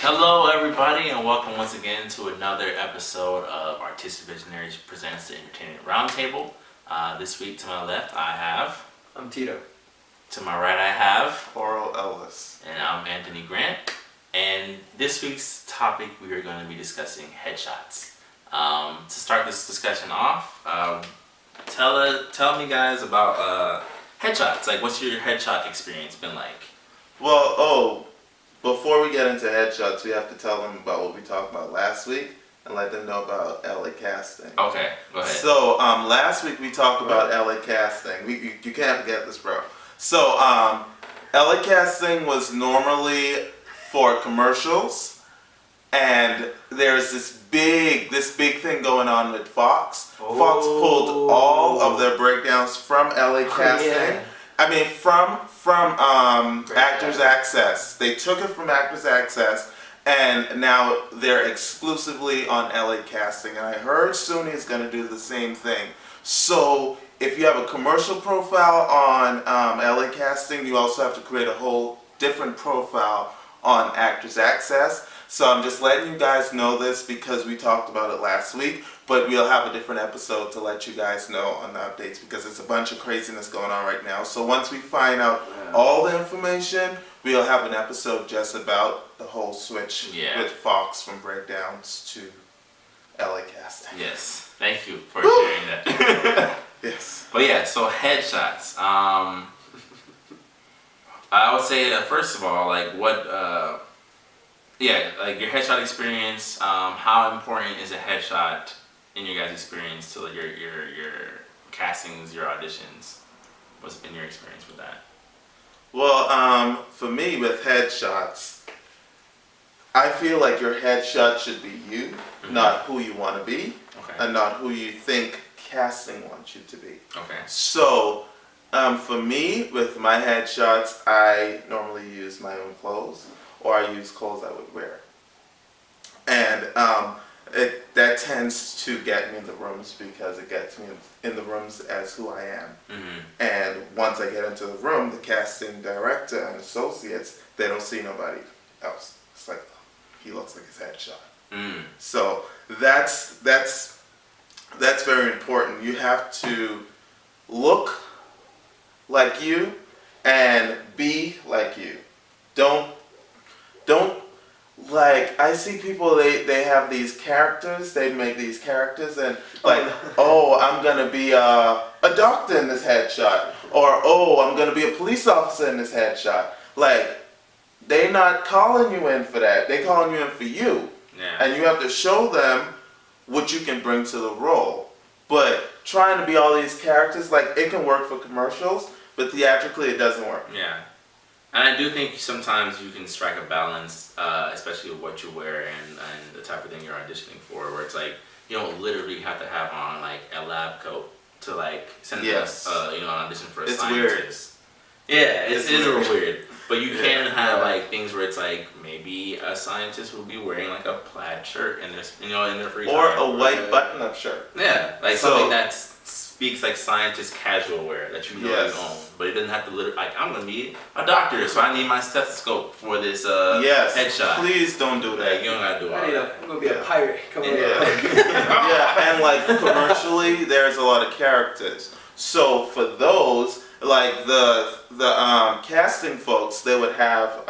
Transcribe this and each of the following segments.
Hello, everybody, and welcome once again to another episode of Artistic Visionaries presents the Entertainment Roundtable. This week, to my left, I have. I'm Tito. To my right, I have. Oral Ellis. And I'm Anthony Grant. And this week's topic, we are going to be discussing headshots. To start this discussion off, tell me guys about headshots. Like, what's your headshot experience been like? Well, before we get into headshots, we have to tell them about what we talked about last week and let them know about LA casting. Okay, go ahead. So, last week we talked about LA casting. You can't forget this, bro. So, LA casting was normally for commercials, and there's this big thing going on with Fox. Fox pulled all of their breakdowns from LA casting. Yeah. I mean, from Actors Access. They took it from Actors Access, and now they're exclusively on LA casting. And I heard Sony is going to do the same thing. So if you have a commercial profile on LA casting, you also have to create a whole different profile on Actors Access. So I'm just letting you guys know this because we talked about it last week, but we'll have a different episode to let you guys know on the updates because it's a bunch of craziness going on right now. So once we find out all the information, we'll have an episode just about the whole switch with Fox from breakdowns to LA casting. Yes, thank you for sharing that. Yes. But yeah, so headshots. I would say first of all, like what, like your headshot experience. How important is a headshot in your guys' experience to your castings, your auditions? What's been your experience with that? Well, for me with headshots, I feel like your headshot should be you, not who you want to be, and not who you think casting wants you to be. Okay. So, for me, with my headshots, I normally use my own clothes, or I use clothes I would wear. And that tends to get me in the rooms because it gets me in the rooms as who I am. Mm-hmm. And once I get into the room, the casting director and associates, they don't see nobody else. It's like, he looks like his headshot. Mm. So that's very important. You have to look like you and be like you. Don't like, I see people, they have these characters, they make these characters and like, oh, I'm gonna be a doctor in this headshot, or oh, I'm gonna be a police officer in this headshot. Like, they not calling you in for that, they calling you in for you. Yeah. And you have to show them what you can bring to the role. But trying to be all these characters, like, it can work for commercials, but theatrically it doesn't work. Yeah. And I do think sometimes you can strike a balance, especially with what you wear and the type of thing you're auditioning for, where it's like, you don't literally have to have on like a lab coat to like send us, an audition for a scientist. Weird. Yeah, it's a little weird. But you can have like things where it's like maybe a scientist will be wearing like a plaid shirt in their free time. Or a white button-up shirt. Yeah, like something that speaks like scientist casual wear that you know you own. But it doesn't have to literally, like, I'm gonna be a doctor, so I need my stethoscope for this headshot. Please don't do that. Like, you don't gotta do all that. I'm gonna be a pirate. Come on. Yeah, and like commercially, there's a lot of characters. So for those, like the casting folks, they would have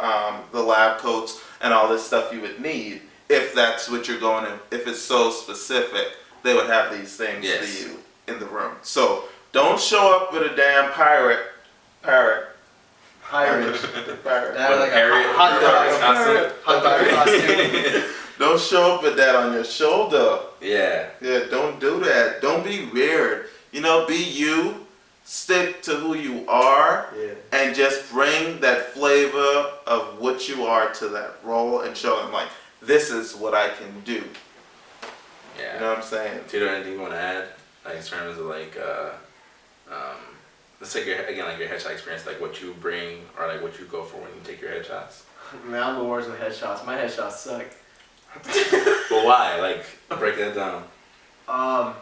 the lab coats and all this stuff you would need if that's what you're going in. If it's so specific, they would have these things for you in the room. So don't show up with a damn parrot. Pirate. Like a hot dog costume. Don't show up with that on your shoulder. Yeah. Yeah, don't do that. Don't be weird. Be you. Stick to who you are, and just bring that flavor of what you are to that role and show them, like, this is what I can do. Yeah. You know what I'm saying? Tito, anything you want to add? Like, in terms of, like, let's take your headshot experience, like what you bring or, like, what you go for when you take your headshots. Man, I'm the worst with headshots. My headshots suck. But why? Like, break that down. I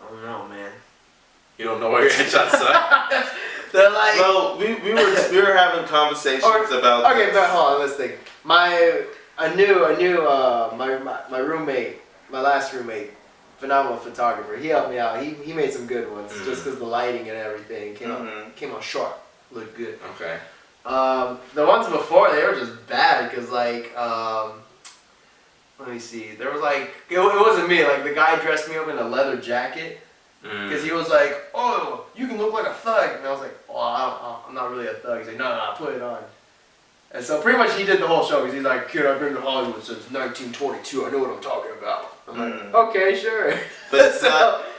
don't know, man. You don't know why your headshots suck? They're like. Well, we were having conversations about. Okay, this. but hold on. Let's think. My roommate, my last roommate, phenomenal photographer. He helped me out. He made some good ones just because the lighting and everything came out sharp, looked good. Okay. The ones before they were just bad because like let me see. There was like it wasn't me. Like the guy dressed me up in a leather jacket because he was like, "Oh, you can look like a thug," and I was like, "Oh, I'm not really a thug." He's like, "No, put it on." And so pretty much he did the whole show because he's like, "Kid, I've been to Hollywood since 1922. I know what I'm talking about." I'm like, "Okay, sure." But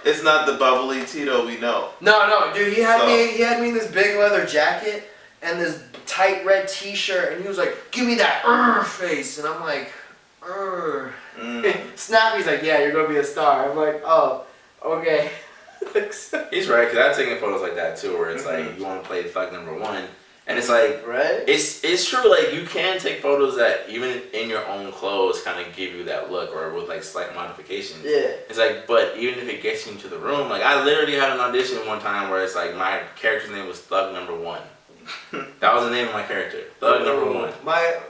it's not the bubbly Tito we know. No, dude. He had me in this big leather jacket and this tight red T-shirt, and he was like, "Give me that face," and I'm like, Snappy's like, "Yeah, you're gonna be a star." I'm like, "Oh, okay." He's right, because I've taken photos like that too, where it's like you want to play thug number one, and it's like, right? It's true. Like you can take photos that even in your own clothes kind of give you that look, or with like slight modifications. Yeah. It's like, but even if it gets you into the room, like I literally had an audition one time where it's like my character's name was Thug Number One. That was the name of my character, Thug Number One.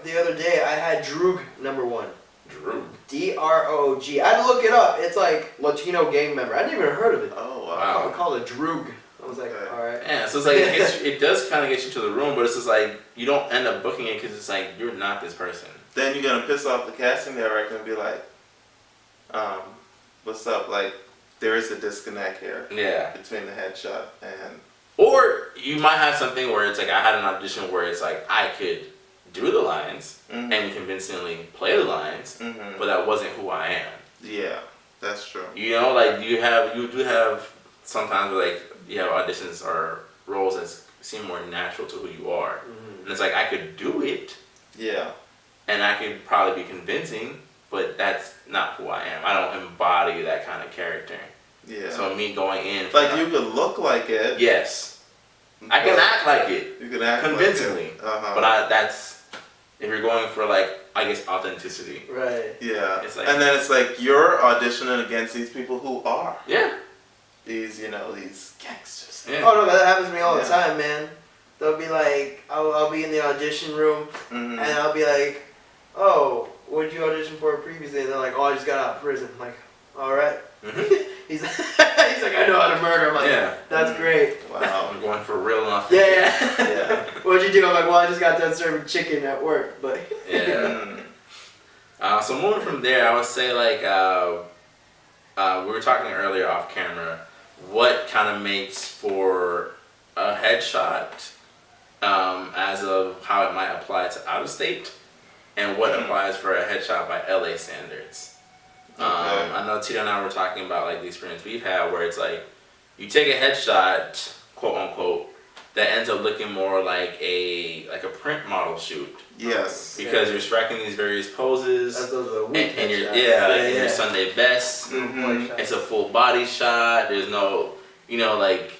The other day I had Droog number one. Droog. D-R-O-G. I had to look it up. It's like Latino gang member. I didn't even heard of it. Oh Wow. I call it Droog. I was like, all right. Yeah, so it's like it does kind of get you to the room, but it's just like you don't end up booking it because it's like you're not this person. Then you're gonna piss off the casting director and be like, "What's up?" Like there is a disconnect here. Yeah. Between the headshot and. Or you might have something where it's like I had an audition where it's like I could do the lines and convincingly play the lines, but that wasn't who I am. Yeah, that's true. You know, like you do have sometimes where like you have auditions or roles that seem more natural to who you are, and it's like I could do it. Yeah. And I could probably be convincing, but that's not who I am. I don't embody that kind of character. Yeah. So me going in, like you could look like it. Yes, I can act like it. You can act convincingly, like it. But that's if you're going for like I guess authenticity. Right. Yeah. It's like, and then it's like you're auditioning against these people who are. Yeah. These these gangsters. Yeah. Oh no, that happens to me all the time, man. They'll be like, I'll be in the audition room, and I'll be like, "Oh, what did you audition for previously?" And they're like, "Oh, I just got out of prison." I'm like, "All right." He's like, "I know how to murder." I'm like, "That's great." Wow. I'm going for real enough. Yeah. What'd you do? I'm like, "Well, I just got done serving chicken at work," but. Yeah. So moving from there, I would say like we were talking earlier off camera, what kind of makes for a headshot as of how it might apply to out of state, and what applies for a headshot by LA standards. I know Tito and I were talking about like the experience we've had where it's like you take a headshot, quote unquote, that ends up looking more like a print model shoot. Yes. Because you're striking these various poses, and you're in your Sunday best. It's a full body shot. There's no, like,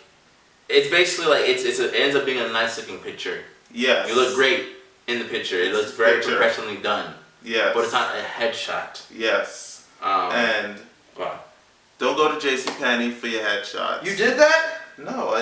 it's basically like it ends up being a nice looking picture. Yes. You look great in the picture. It looks very professionally done. Yes. But it's not a headshot. Yes. And wow. Don't go to JCPenney for your headshots. You did that? No, I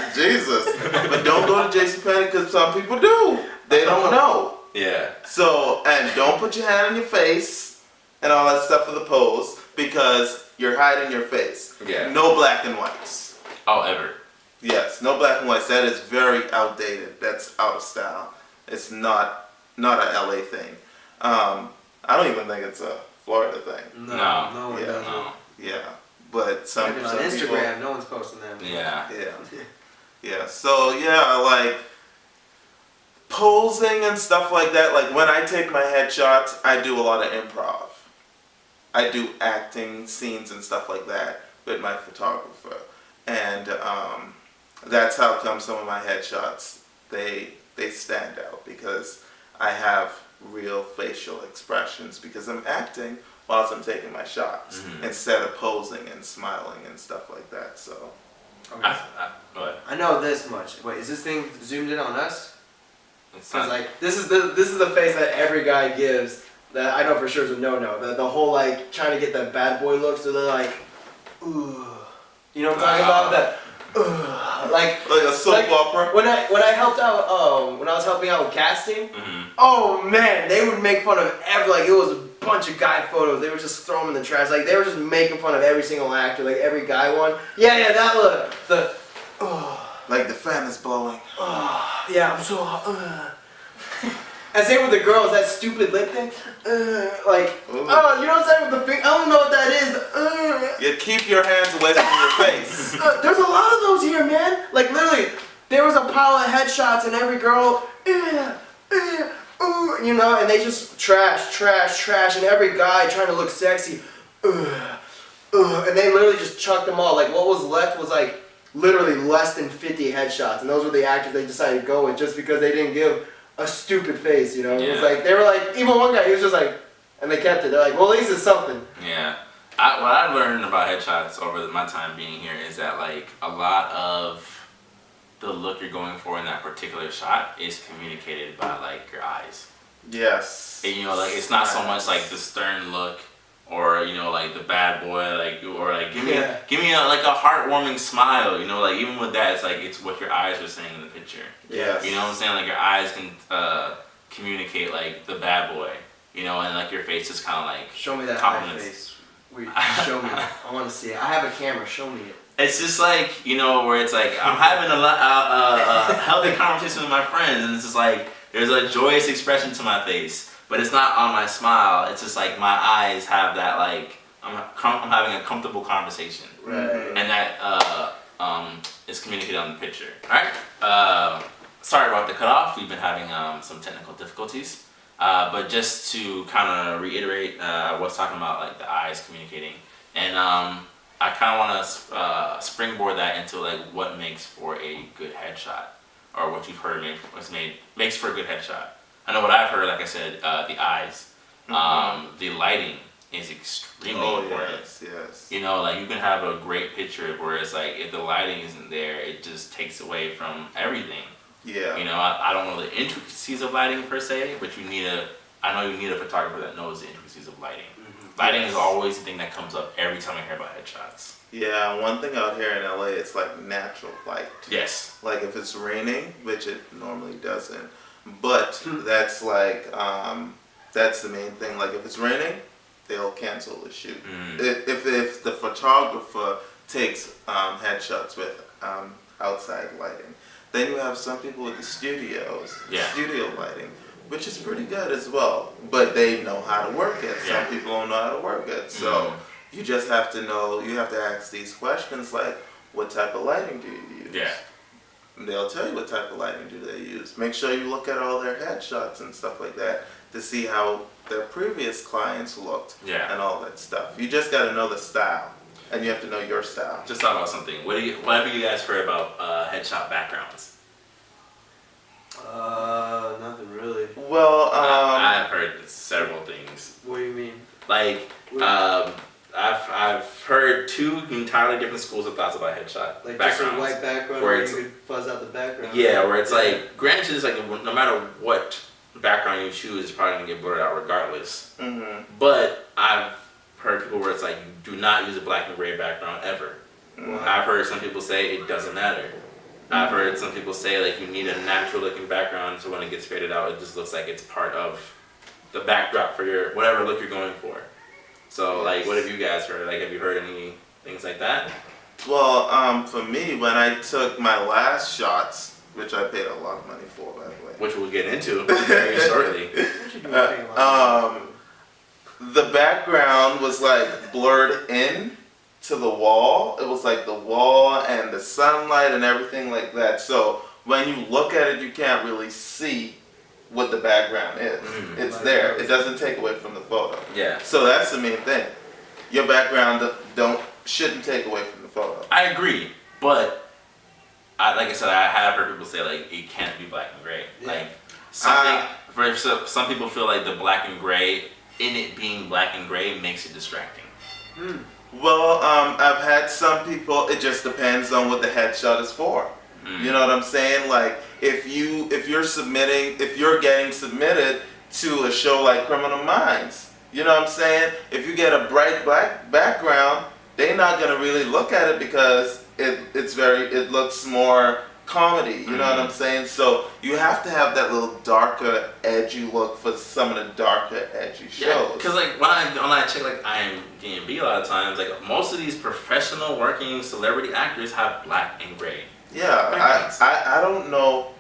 didn't. Jesus. But don't go to JCPenney because some people do. They don't know. Yeah. So, and don't put your hand on your face and all that stuff for the pose because you're hiding your face. Yeah. No black and whites. Oh, ever. Yes, no black and whites. That is very outdated. That's out of style. It's not a LA thing. I don't even think it's a Florida thing. No one does. No. Yeah, but some Even on some Instagram, people, no one's posting them. Yeah. Yeah. So yeah, like posing and stuff like that. Like when I take my headshots, I do a lot of improv. I do acting scenes and stuff like that with my photographer, and that's how come some of my headshots they stand out because I have real facial expressions because I'm acting whilst I'm taking my shots instead of posing and smiling and stuff like that. So Okay. Go ahead. I know this much. Wait, is this thing zoomed in on us? It's Cause not, like this is the face that every guy gives that I know for sure is a no. The whole like trying to get that bad boy look, so they're like, ooh, you know what I'm talking about? like a soap opera. When I helped out, when I was helping out with casting, oh man, they would make fun of like it was a bunch of guy photos. They would just throw them in the trash. Like they were just making fun of every single actor, like every guy one. Yeah, that was like the fan is blowing. Yeah, I'm so hot. And same with the girls, that stupid lip thing. You know what I'm saying with the finger? I don't know what that is. You keep your hands away from your face. There's a lot of those here, man. Like literally, there was a pile of headshots and every girl, you know, and they just trash, and every guy trying to look sexy, and they literally just chucked them all. Like what was left was like literally less than 50 headshots, and those were the actors they decided to go with just because they didn't give a stupid face, you know. It was like they were like, even one guy, he was just like, and they kept it. They're like, well, at least it's something. Yeah. What I've learned about headshots over my time being here is that like a lot of the look you're going for in that particular shot is communicated by like your eyes. Yes. And you know, like it's not so much like the stern look or you know like the bad boy like or like give me like a heartwarming smile, you know, like even with that it's what your eyes are saying in the picture. Yes. You know what I'm saying? Like your eyes can communicate like the bad boy, you know, and like your face is kind of like show me that compliments. face. Wait, show me. I want to see it. I have a camera. Show me it. It's just like, you know, where it's like I'm having a healthy conversation with my friends, and it's just like there's a joyous expression to my face, but it's not on my smile. It's just like my eyes have that like I'm having a comfortable conversation, right? And that is communicated on the picture. All right. Sorry about the cutoff. We've been having some technical difficulties. But just to kind of reiterate, I was talking about like the eyes communicating, and I kind of want to springboard that into like what makes for a good headshot, or what you've heard makes for a good headshot. I know what I've heard, like I said, the eyes, the lighting is extremely important. Yes. You know, like you can have a great picture where it's like if the lighting isn't there, it just takes away from everything. Yeah. You know, I don't know the intricacies of lighting per se, but I know you need a photographer that knows the intricacies of lighting. Lighting is always the thing that comes up every time I hear about headshots. Yeah, one thing out here in LA, it's like natural light. Yes. Like if it's raining, which it normally doesn't, but that's like, that's the main thing. Like if it's raining, they'll cancel the shoot. If the photographer takes headshots with outside lighting, then you have some people with the studio lighting, which is pretty good as well. But they know how to work it. Some people don't know how to work it. So you just have to know, you have to ask these questions like, what type of lighting do you use? Yeah. And they'll tell you what type of lighting do they use. Make sure you look at all their headshots and stuff like that to see how their previous clients looked and all that stuff. You just got to know the style. And you have to know your style. Just thought about something. What have you guys heard about headshot backgrounds? Nothing really. Well, I've heard several things. What do you mean? Like, I've heard two entirely different schools of thoughts about headshot Like backgrounds. just a white background where you could fuzz out the background. Yeah, where it's like, granted, it's like no matter what background you choose, it's probably gonna get blurred out regardless. But I've heard people where it's like, you do not use a black and gray background ever. I've heard some people say it doesn't matter. I've heard some people say like you need a natural looking background, so when it gets faded out, it just looks like it's part of the backdrop for your whatever look you're going for. So like, what have you guys heard? Like, have you heard any things like that? Well, for me, when I took my last shots, which I paid a lot of money for, by the way, which we'll get into very shortly. The background was like blurred in to the wall. It was like the wall and the sunlight and everything like that. So when you look at it, you can't really see what the background is. It's there. It doesn't take away from the photo. Yeah. So that's the main thing. Your background shouldn't take away from the photo. I agree, but like I said, I have heard people say like it can't be black and gray. Like some people feel like the black and gray, in it being black and gray, makes it distracting. Well, I've had some people, it just depends on what the headshot is for. You know what I'm saying? Like if you're getting submitted to a show like Criminal Minds, you know what I'm saying? If you get a bright black background, they're not gonna really look at it because it looks more comedy. You know what I'm saying? So you have to have that little darker, edgy look for some of the darker, edgy shows. Yeah, because like when I check like IMDb a lot of times, like most of these professional working celebrity actors have black and gray. Yeah, I don't know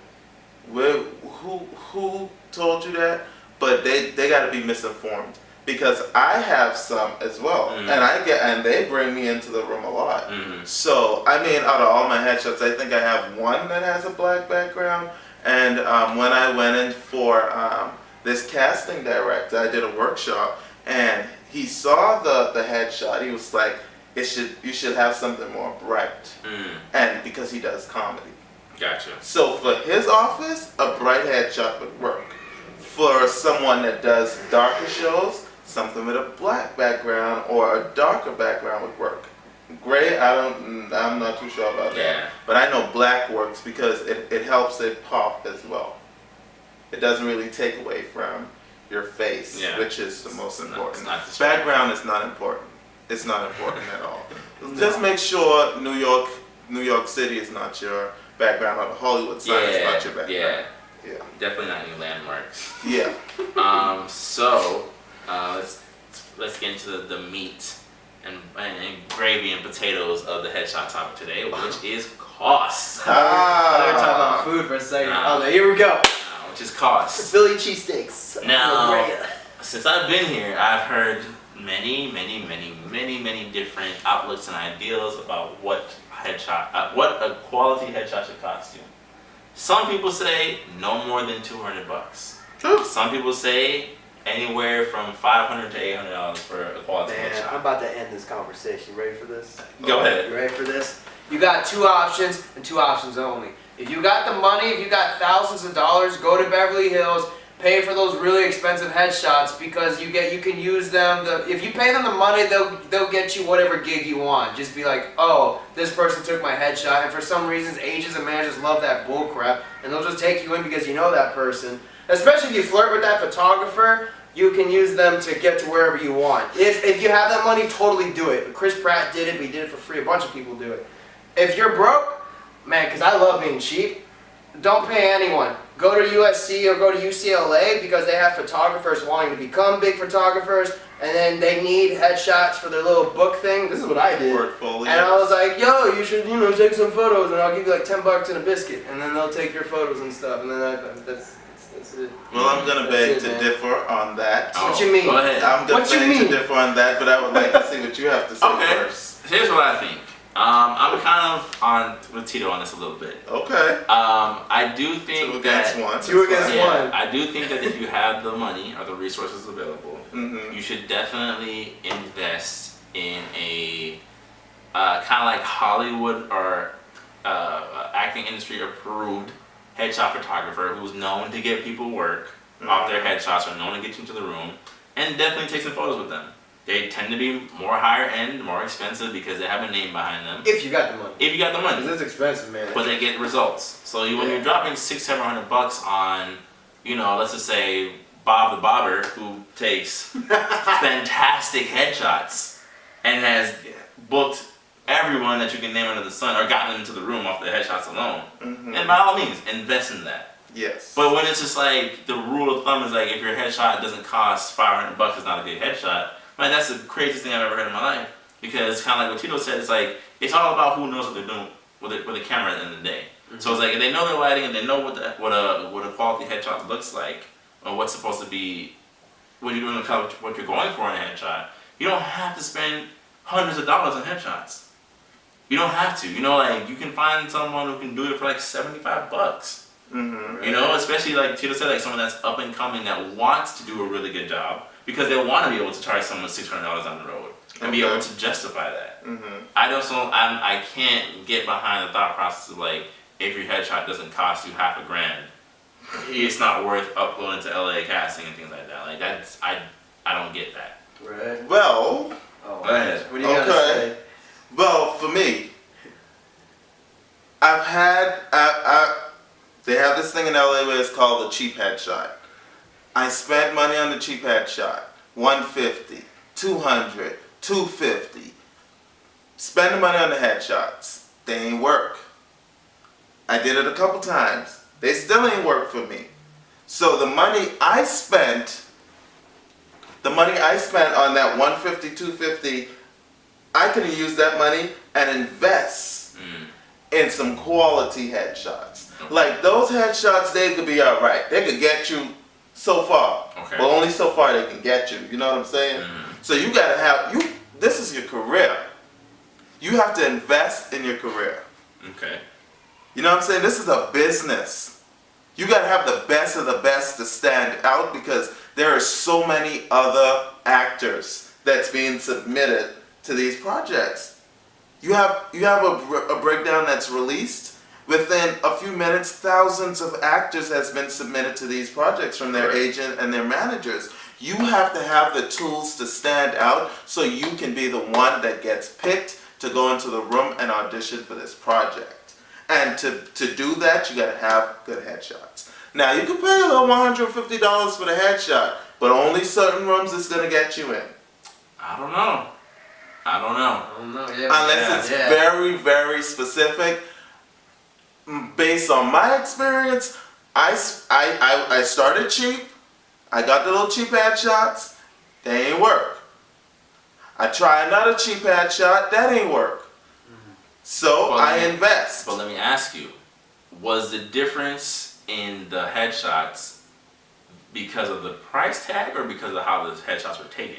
who told you that, but they got to be misinformed, because I have some as well, and they bring me into the room a lot. So I mean, out of all my headshots, I think I have one that has a black background. And when I went in for this casting director, I did a workshop, and he saw the headshot. He was like, you should have something more bright, and because he does comedy. Gotcha. So for his office, a bright headshot would work. For someone that does darker shows, something with a black background or a darker background would work. Gray, I'm not too sure about that. But I know black works because it helps it pop as well. It doesn't really take away from your face, which is the most important. Background is not important. It's not important at all. Just make sure New York City is not your background, or the Hollywood sign is not your background. Yeah. Definitely not any landmarks. Yeah. So let's get into the meat and gravy and potatoes of the headshot topic today, which is cost. I thought we were talking about food for a second. Oh, here we go. Which is cost. Philly cheesesteaks. Now, since I've been here, I've heard many different outlooks and ideas about what a quality headshot should cost you. Some people say no more than $200. Some people say anywhere from $500 to $800 for a quality headshot. I'm about to end this conversation. You ready for this? Go ahead. You ready for this? You got two options and two options only. If you got the money, if you got thousands of dollars, go to Beverly Hills, pay for those really expensive headshots, because you can use them. If you pay them the money, they'll get you whatever gig you want. Just be like, oh, this person took my headshot, and for some reasons, agents and managers love that bull crap, and they'll just take you in because you know that person. Especially if you flirt with that photographer, you can use them to get to wherever you want. If you have that money, totally do it. Chris Pratt did it. We did it for free. A bunch of people do it. If you're broke, man, because I love being cheap, don't pay anyone. Go to USC or go to UCLA, because they have photographers wanting to become big photographers, and then they need headshots for their little book thing. This is what I did. Portfolio. And I was like, yo, you should, take some photos, and I'll give you like $10 and a biscuit, and then they'll take your photos and stuff, and then that's it. Well, I'm gonna beg to differ on that. What you mean? Go ahead. I'm gonna beg to differ on that, but I would like to see what you have to say first. Here's what I think. I'm kind of on with Tito on this a little bit. Okay. I do think Two against one. I do think that if you have the money or the resources available, you should definitely invest in a kind of like Hollywood or acting industry approved headshot photographer who's known to get people work off their headshots, or known to get you into the room, and definitely take some photos with them. They tend to be more higher end, more expensive, because they have a name behind them. If you got the money. If you got the money. Because it's expensive, man. But they get results. So when you're dropping $600-700 on, let's just say Bob the Bobber, who takes fantastic headshots and has booked everyone that you can name under the sun, or gotten them into the room off the headshots alone, and by all means, invest in that. Yes. But when it's just like, the rule of thumb is like, if your headshot doesn't cost $500, it's not a good headshot. Man, that's the craziest thing I've ever heard in my life. Because kind of like what Tito said, it's like, it's all about who knows what they're doing with the camera at the end of the day. So it's like, if they know their lighting and they know what a quality headshot looks like, or what's supposed to be, when you're doing what you're going for in a headshot, you don't have to spend hundreds of dollars on headshots. You don't have to. You can find someone who can do it for like $75. Especially like Tito said, like someone that's up and coming that wants to do a really good job, because they want to be able to charge someone $600 on the road and be able to justify that. I can't get behind the thought process of like, if your headshot doesn't cost you $500, it's not worth uploading to LA casting and things like that. Like I don't get that. Right. Well. Go ahead. What do you got to say? Well, for me, they have this thing in LA where it's called the cheap headshot. I spent money on the cheap headshot. $150, $200, $250. Spend the money on the headshots. They ain't work. I did it a couple times. They still ain't work for me. So the money I spent on that 150, 250, I could have used that money and invest in some quality headshots. Like those headshots, they could be alright. They could get you so far. Okay. But only so far they can get you. You know what I'm saying? So you gotta have, this is your career. You have to invest in your career. Okay. You know what I'm saying? This is a business. You gotta have the best of the best to stand out because there are so many other actors that's being submitted to these projects. You have a breakdown that's released. Within a few minutes, thousands of actors has been submitted to these projects from their agent and their managers. You have to have the tools to stand out so you can be the one that gets picked to go into the room and audition for this project. And to do that, you gotta have good headshots. Now, you can pay a little $150 for the headshot, but only certain rooms it's gonna get you in. I don't know. Yeah. Unless it's very, very specific. Based on my experience, I started cheap. I got the little cheap headshots. They ain't work. I try another cheap headshot. That ain't work. So I invest. But let me ask you, was the difference in the headshots because of the price tag or because of how the headshots were taken?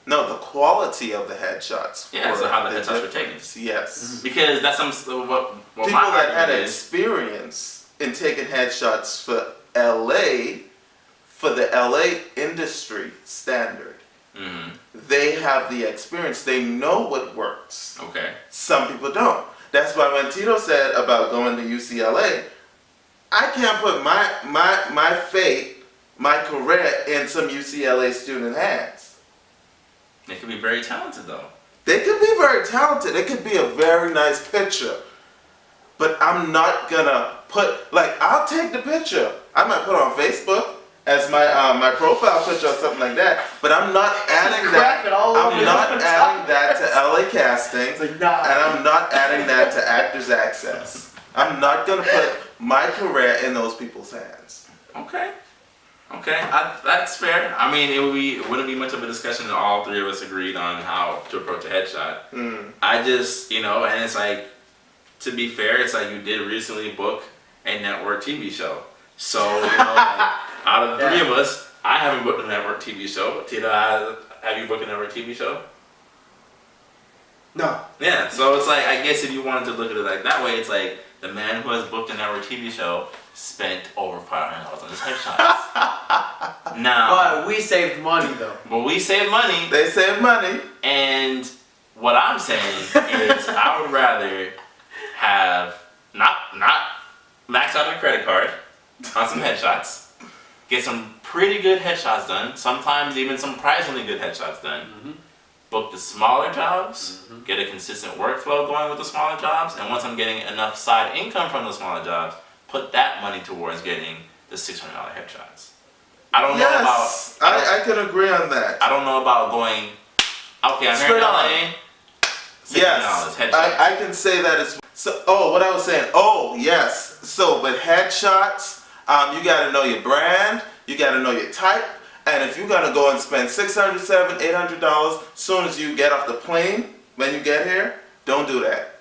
No, the quality of the headshots. Yeah, so how the headshots were taken. Yes. Because that's what People my that had argument is. experience in taking headshots for LA, for the LA industry standard. They have the experience. They know what works. Okay. Some people don't. That's why when Tito said about going to UCLA, I can't put my fate, my career in some UCLA student hands. They could be very talented though. They could be very talented. It could be a very nice picture. But I'm not gonna put, like, I'll take the picture. I might put it on Facebook as my profile picture or something like that. But I'm not adding that. I'm not adding that to LA Casting. Like, nah. And I'm not adding that to Actors Access. I'm not gonna put my career in those people's hands. Okay. That's fair. I mean, it wouldn't be much of a discussion if all three of us agreed on how to approach a headshot. I just, and it's like, to be fair, it's like you did recently book a network TV show. So, like, out of the three of us, I haven't booked a network TV show. Tita, have you booked a network TV show? No. Yeah, so it's like, I guess if you wanted to look at it like that way, it's like, the man who has booked a network TV show spent over $500 on his headshots. Now, But we saved money though. but we save money, They save money. and what I'm saying is I would rather have not max out a credit card on some headshots, get some pretty good headshots done, sometimes even some surprisingly good headshots done, book the smaller jobs, get a consistent workflow going with the smaller jobs, and once I'm getting enough side income from the smaller jobs, put that money towards getting the $600 headshots. I don't know Yes, about. I can agree on that. I don't know about going. Okay, I'm here Straight in on. LA. Yes, $600 headshots. I can say that as so. Oh, what I was saying. Oh, yes. So, but headshots, you got to know your brand. You got to know your type. And if you got to go and spend $600, $700, $800 as soon as you get off the plane, when you get here, don't do that.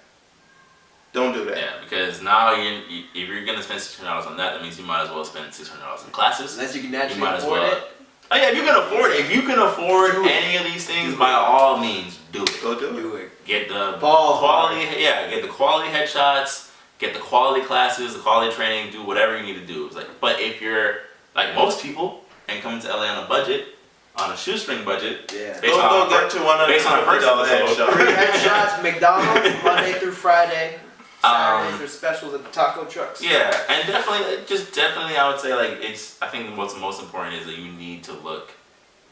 Don't do that. Yeah, because now if you're gonna spend $600 on that means you might as well spend $600 in classes. Unless you can You naturally might as afford well. it. Oh yeah, if you can afford it. If you can afford any of these things, by all means, do it. Go do it. Do it. Get the Ball quality. Yeah, get the quality headshots. Get the quality classes, the quality training. Do whatever you need to do. It's like, but if you're like most people and coming to LA on a budget, on a shoestring budget, Yeah. based on Go get your $150 headshot. Free headshots, McDonald's, Monday through Friday. Saturdays are specials at the taco trucks. Yeah, and definitely, I would say like I think what's most important is that you need to look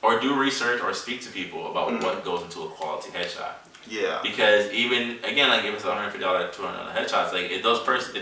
or do research or speak to people about what goes into a quality headshot. Yeah. Because even again, like if it's $150, $200 headshots, like if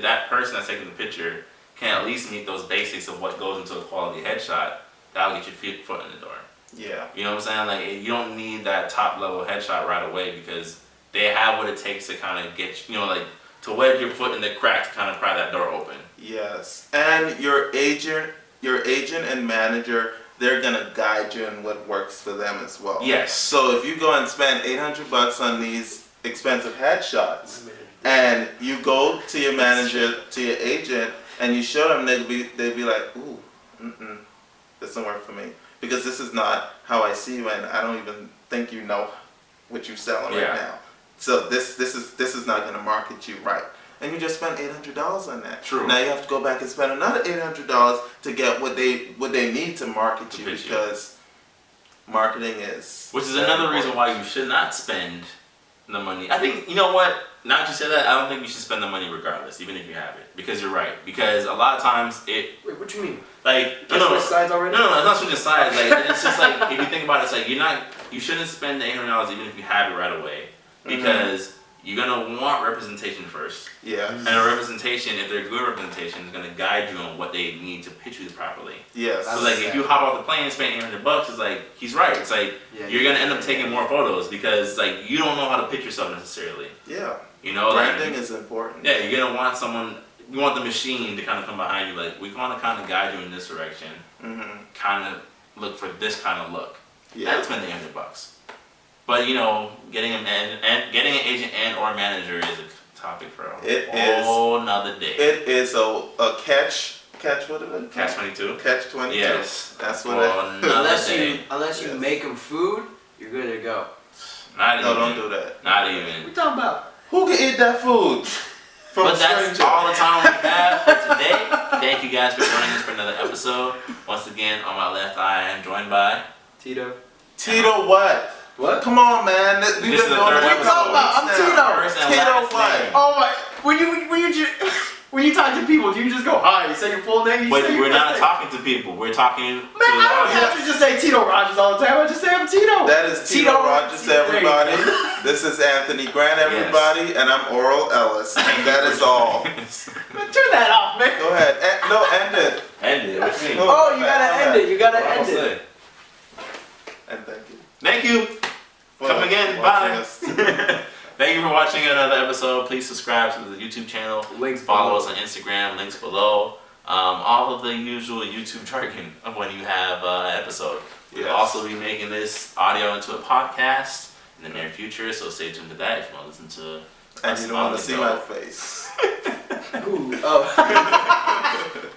that person that's taking the picture can at least meet those basics of what goes into a quality headshot, that'll get your foot in the door. Yeah. You know what I'm saying? Like you don't need that top level headshot right away because they have what it takes to kind of get like to wedge your foot in the crack to kind of pry that door open. Yes, and your agent and manager, they're gonna guide you in what works for them as well. Yes. So if you go and spend $800 on these expensive headshots, and you go to your manager, to your agent, and you show them, they'd be like, ooh, this don't work for me, because this is not how I see you, and I don't even think you know what you're selling right now. So this is not gonna market you right. And you just spent $800 on that. True. Now you have to go back and spend another $800 to get what they need to market you, because marketing is. Which is another reason why you should not spend the money. I think, you know what? Now that you said that, I don't think you should spend the money regardless, even if you have it, because you're right. Because a lot of times Wait, what you mean? like Switch sides already? No, it's not switching sides. Like it's just like if you think about it, it's like you shouldn't spend the $800 even if you have it right away, because you're gonna want representation first. Yeah. And a representation, if they're good representation, is gonna guide you on what they need to pitch you properly. Yes. So like if you hop off the plane and spend $800, it's like he's right. It's like you're gonna end up taking more photos because like you don't know how to pitch yourself necessarily. Yeah. You know, branding is important. Yeah, you're gonna want someone. You want the machine to kind of come behind you. Like we want to kind of guide you in this direction. Kind of look for this kind of look. Yeah. I'd spend $800. But you know, getting an agent and or manager is a topic for a whole nother day. It is a catch. What is it? Catch 22. Catch 22. Yes, that's what. Unless you make them food, you're good to go. Not even. No, don't do that. Not even. What you talking about? Who can eat that food? But that's all the time we have for today. Thank you guys for joining us for another episode. Once again, on my left, I am joined by Tito. Tito what? What? Come on, man. This is the third episode. I'm Tito. First and Tito last what? name. Oh my! When you talk to people, do you just go hi? You say your full name. But we're not talking to people. We're talking to the I don't audience. have to just say Tito Rogers all the time. I just say I'm Tito. That is Tito Rogers, everybody. This is Anthony Grant, everybody, and I'm Oral Ellis, and that is all. Man, turn that off, man. Go ahead. End it. End it. What do you mean? Oh, you gotta end it. You gotta end it. Say? And thank you. Thank you. Come again. Bye. Thank you for watching another episode. Please subscribe to the YouTube channel. Links Follow below. us on Instagram. Links below. All of the usual YouTube jargon of when you have an episode. We'll also be making this audio into a podcast in the near future, so stay tuned to that if you want to listen to. And you don't want to see my face. Ooh, oh.